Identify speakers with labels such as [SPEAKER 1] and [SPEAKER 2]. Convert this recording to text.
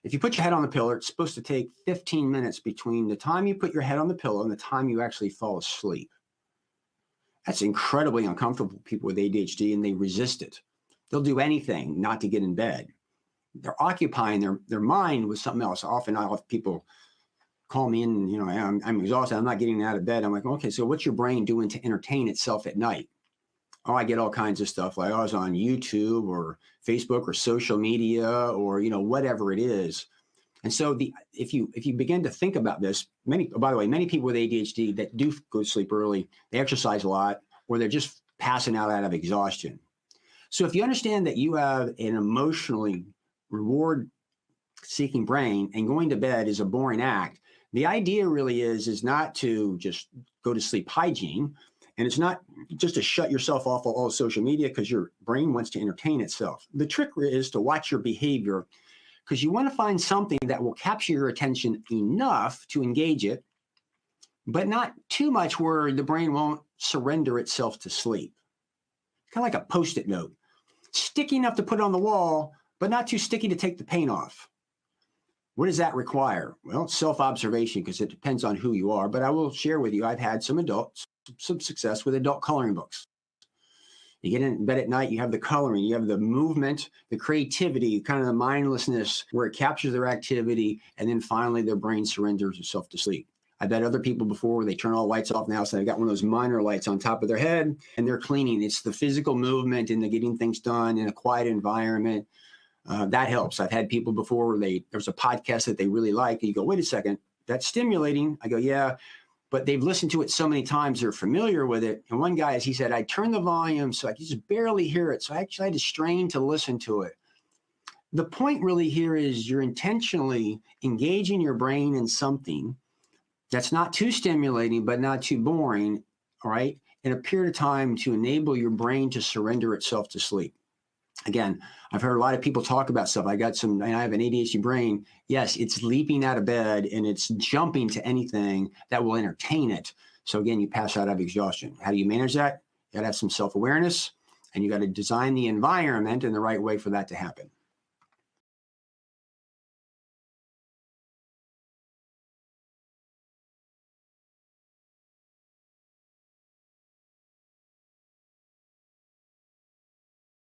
[SPEAKER 1] If you put your head on the pillow, it's supposed to take 15 minutes between the time you put your head on the pillow and the time you actually fall asleep. That's incredibly uncomfortable for people with ADHD, and they resist it. They'll do anything not to get in bed. They're occupying their mind with something else. Often I'll have people call me in, I'm exhausted. I'm not getting out of bed. I'm like, okay, so what's your brain doing to entertain itself at night? Oh, I get all kinds of stuff. Like I was on YouTube or Facebook or social media or, whatever it is. And so if you begin to think about this, by the way, many people with ADHD that do go to sleep early, they exercise a lot, or they're just passing out of exhaustion. So if you understand that you have an emotionally reward-seeking brain and going to bed is a boring act, the idea really is not to just go to sleep hygiene, and it's not just to shut yourself off of all social media because your brain wants to entertain itself. The trick is to watch your behavior, because you want to find something that will capture your attention enough to engage it, but not too much where the brain won't surrender itself to sleep. Kind of like a Post-it note. Sticky enough to put on the wall, but not too sticky to take the paint off. What does that require? Well, self-observation, because it depends on who you are. But I will share with you, I've had some success with adult coloring books. You get in bed at night, you have the coloring, you have the movement, the creativity, kind of the mindlessness where it captures their activity, and then finally their brain surrenders itself to sleep. I've had other people before where they turn all lights off now, so they've got one of those minor lights on top of their head, and they're cleaning. It's the physical movement and the getting things done in a quiet environment. That helps. I've had people before where there's a podcast that they really like, and you go, wait a second, that's stimulating. I go, yeah. But they've listened to it so many times, they're familiar with it. And one guy, as he said, I turned the volume so I could just barely hear it. So I actually had to strain to listen to it. The point really here is you're intentionally engaging your brain in something that's not too stimulating, but not too boring, all right, in a period of time to enable your brain to surrender itself to sleep. Again, I've heard a lot of people talk about stuff. I have an ADHD brain. Yes, it's leaping out of bed and it's jumping to anything that will entertain it. So again, you pass out of exhaustion. How do you manage that? You got to have some self-awareness, and you got to design the environment in the right way for that to happen.